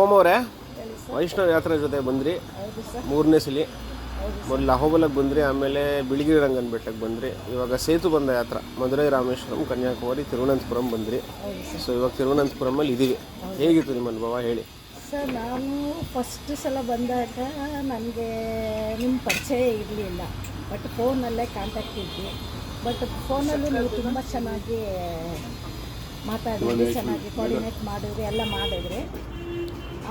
Ohm ಅವರೇ, ಹೇಳಿ sir. ವೈಷ್ಣವ ಯಾತ್ರೆ ಜೊತೆ ಬಂದ್ರಿ ಹೌದು ಸರ್. 3ನೇ ಸಲ. ಹೌದು ಮೊದಲು ಅಹೋಬಲಕ್ಕೆ ಬಂದ್ರಿ, ಆಮೇಲೆ ಬಿಳಿಗಿರಿ ರಂಗನ ಬೆಟ್ಟಕ್ಕೆ ಬಂದ್ರಿ. ಇವಾಗ ಸೇತು ಬಂದ ಯಾತ್ರಾ ಮಧುರೈ, ರಾಮೇಶ್ವರಂ, ಕನ್ಯಾಕುಮಾರಿ, ತಿರುವನಂತಪುರಂ ಬಂದ್ರಿ. ಹೌದು ಸರ್. ಸೊ ಇವಾಗ ತಿರುವನಂತಪುರಮಲ್ಲಿ ಇದ್ದೀವಿ. ಹೇಗಿತ್ತು ನಿಮ್ಮ ಅನುಭವ ಹೇಳಿ? ಸರ್, ನಾನು ಫಸ್ಟ್ ಸಲ ಬಂದಾಗ ನನಗೆ ನಿಮ್ಮ ಪರಿಚಯ ಇರಲಿಲ್ಲ. ಬಟ್ ಫೋನಲ್ಲೇ ಕಾಂಟ್ಯಾಕ್ಟ್ ಇದ್ವಿ. ಬಟ್ ಫೋನಲ್ಲೂ ನೀವು ತುಂಬ ಚೆನ್ನಾಗಿ ಮಾತಾಡಿದ್ರಿ, ಚೆನ್ನಾಗಿ ಕೋಆರ್ಡಿನೇಟ್ ಮಾಡಿದ್ರಿ, ಎಲ್ಲ ಮಾಡಿದ್ರಿ.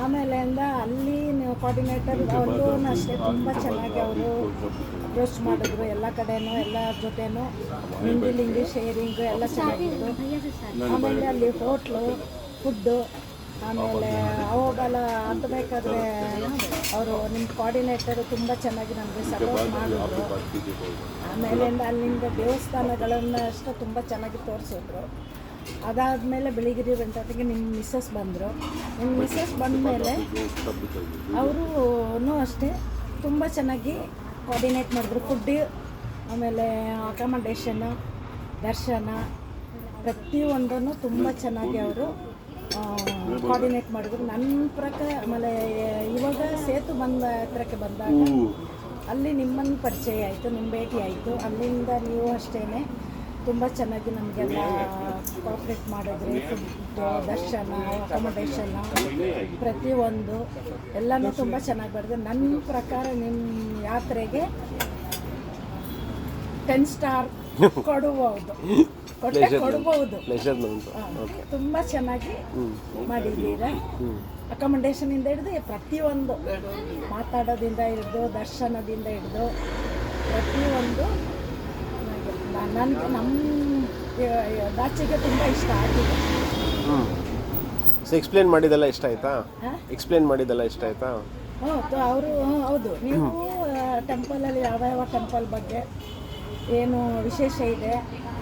ಆಮೇಲೆಯಿಂದ ಅಲ್ಲಿ ನೀವು ಕೋಆರ್ಡಿನೇಟರ್ ಅವರು ಅಷ್ಟೇ ತುಂಬ ಚೆನ್ನಾಗಿ ಅವರು ಅಪ್ರೋಚ್ ಮಾಡಿದ್ರು. ಎಲ್ಲ ಕಡೆನೂ ಎಲ್ಲ ಜೊತೆನೂ ಮಿಂಗಿಲಿಂಗು ಶೇರಿಂಗು ಎಲ್ಲ ಚೆನ್ನಾಗಿತ್ತು. ಆಮೇಲೆ ಅಲ್ಲಿ ಹೋಟ್ಲು, ಫುಡ್ಡು, ಆಮೇಲೆ ಅಹೋಬಲ ಹತ್ತಬೇಕಾದ್ರೆ ಅವರು ನಿಮ್ಮ ಕೋಆರ್ಡಿನೇಟರು ತುಂಬ ಚೆನ್ನಾಗಿ ನಮಗೆ ಸಪೋರ್ಟ್ ಮಾಡಿದ್ರು. ಆಮೇಲಿಂದ ಅಲ್ಲಿಂದ ದೇವಸ್ಥಾನಗಳನ್ನು ಅಷ್ಟೇ ತುಂಬ ಚೆನ್ನಾಗಿ ತೋರಿಸಿದ್ರು. ಅದಾದಮೇಲೆ ಬಿಳಿಗಿರಿ ವೆಂಕಟಗಿರಿ ನಿಮ್ಮ ಮಿಸ್ಸಸ್ ಬಂದರು. ನಿಮ್ಮ ಮಿಸ್ಸಸ್ ಬಂದಮೇಲೆ ಅವರೂ ಅಷ್ಟೇ ತುಂಬ ಚೆನ್ನಾಗಿ ಕೋಆರ್ಡಿನೇಟ್ ಮಾಡಿದ್ರು. ಫುಡ್ಡು, ಆಮೇಲೆ ಅಕಾಮಡೇಷನ್ನು, ದರ್ಶನ, ಪ್ರತಿಯೊಂದನ್ನು ತುಂಬ ಚೆನ್ನಾಗಿ ಅವರು ಕೋಆರ್ಡಿನೇಟ್ ಮಾಡಿದ್ರು. ನನ್ನ ಪ್ರಕಾರ ಆಮೇಲೆ ಇವಾಗ ಸೇತು ಬಂದ ಹತ್ರಕ್ಕೆ ಬಂದಾಗ ಅಲ್ಲಿ ನಿಮ್ಮನ್ನು ಪರಿಚಯ ಆಯಿತು, ನಿಮ್ಮ ಭೇಟಿ ಆಯಿತು. ಅಲ್ಲಿಂದ ನೀವು ಅಷ್ಟೇ ತುಂಬ ಚೆನ್ನಾಗಿ ನಮಗೆಲ್ಲ ಕೋಆಪ್ರೇಟ್ ಮಾಡಿದ್ರಿ. ಫುಡ್ಡು, ದರ್ಶನ, ಅಕಾಮಡೇಷನ್ನು, ಪ್ರತಿಯೊಂದು ಎಲ್ಲನೂ ತುಂಬ ಚೆನ್ನಾಗಿ ಮಾಡಿದ್ರು. ನನ್ನ ಪ್ರಕಾರ ನಿಮ್ಮ ಯಾತ್ರೆಗೆ 10 ಸ್ಟಾರ್ ಕೊಡಬಹುದು. ತುಂಬ ಚೆನ್ನಾಗಿ ಮಾಡಿದ್ದೀರಾ. ಅಕಾಮಡೇಷನಿಂದ ಹಿಡಿದು ಪ್ರತಿಯೊಂದು, ಮಾತಾಡೋದಿಂದ ಹಿಡಿದು ದರ್ಶನದಿಂದ ಹಿಡಿದು ಪ್ರತಿಯೊಂದು ನನಗೆ ನಮ್ಮ ಬಾಚಿಗೆ ತುಂಬ ಇಷ್ಟ ಆಗಿದೆ. ಎಕ್ಸ್ಪ್ಲೇನ್ ಮಾಡಿದ್ದೆಲ್ಲ ಇಷ್ಟ ಆಯ್ತಾ? ಎಕ್ಸ್ಪ್ಲೇನ್ ಮಾಡಿದ್ದೆಲ್ಲ ಇಷ್ಟ ಆಯ್ತಾ? ಹೌದು, ಅವರು ಹೌದು. ನೀವು ಟೆಂಪಲಲ್ಲಿ ಯಾವ ಟೆಂಪಲ್ ಬಗ್ಗೆ ಏನು ವಿಶೇಷ ಇದೆ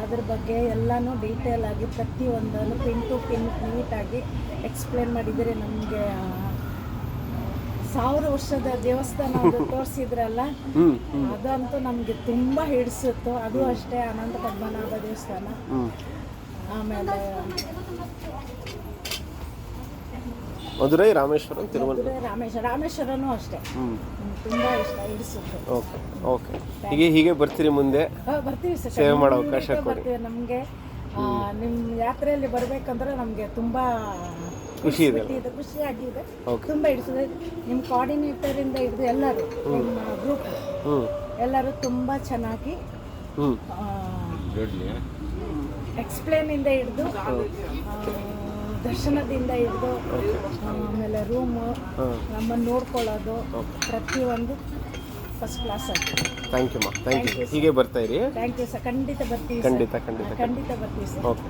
ಅದ್ರ ಬಗ್ಗೆ ಎಲ್ಲನೂ ಡೀಟೇಲ್ ಆಗಿ ಪ್ರತಿಯೊಂದನ್ನು ಪಿನ್ ಟು ಪಿನ್ ನೀಟಾಗಿ ಎಕ್ಸ್ಪ್ಲೇನ್ ಮಾಡಿದರೆ. ನಮಗೆ 1000 ವರ್ಷದ ದೇವಸ್ಥಾನ ತೋರಿಸಿದ್ರಲ್ಲ, ಅದಂತೂ ನಮಗೆ ತುಂಬ ಹಿಡಿಸಿತ್ತು. ಅದು ಅಷ್ಟೇ ಅನಂತ ಪದ್ಮನಾಭ ದೇವಸ್ಥಾನ, ಆಮೇಲೆ ಮಧುರೈ, ರಾಮೇಶ್ವರಂ, ರಾಮೇಶ್ವರನೂ ಅಷ್ಟೇ ತುಂಬ ಇಷ್ಟ ಹಿಡಿಸಿತ್ತು. ಓಕೆ ಓಕೆ ಹೀಗೆ ಬರ್ತೀರಿ ಮುಂದೆ? ಬರ್ತೀವಿ ಸರ್, ಸೇವೆ ಮಾಡೋ ಅವಕಾಶ ಕೊಡಿ. ಬರ್ತೀವಿ. ನಮಗೆ ನಿಮ್ಮ ಯಾತ್ರೆಯಲ್ಲಿ ಬರಬೇಕಂದ್ರೆ ನಮಗೆ ತುಂಬ ಖುಷಿ ಇದೆ, ಖುಷಿಯಾಗಿದೆ, ತುಂಬ ಹಿಡಿಸಿದೆ. ನಿಮ್ಮ ಕೋಆರ್ಡಿನೇಟರಿಂದ ಹಿಡಿದು ಎಲ್ಲರೂ, ನಿಮ್ಮ ಗ್ರೂಪ್ ಎಲ್ಲರೂ ತುಂಬ ಚೆನ್ನಾಗಿ ಎಕ್ಸ್ಪ್ಲೇನಿಂದ ಹಿಡಿದು ದರ್ಶನದಿಂದ ಹಿಡಿದು ಆಮೇಲೆ ರೂಮು, ನಮ್ಮನ್ನು ನೋಡ್ಕೊಳ್ಳೋದು, ಪ್ರತಿಯೊಂದು ಫಸ್ಟ್ ಕ್ಲಾಸ್ ಆಗಿದೆ. ಥ್ಯಾಂಕ್ ಯು ಮಾ, ಥ್ಯಾಂಕ್ ಯು. ಹೀಗೆ ಬರ್ತಾ ಇರಿ. ಥ್ಯಾಂಕ್ ಯು ಸರ್, ಖಂಡಿತ ಬರ್ತೀವಿ. ಖಂಡಿತ ಬರ್ತೀವಿ ಸರ್. ಓಕೆ.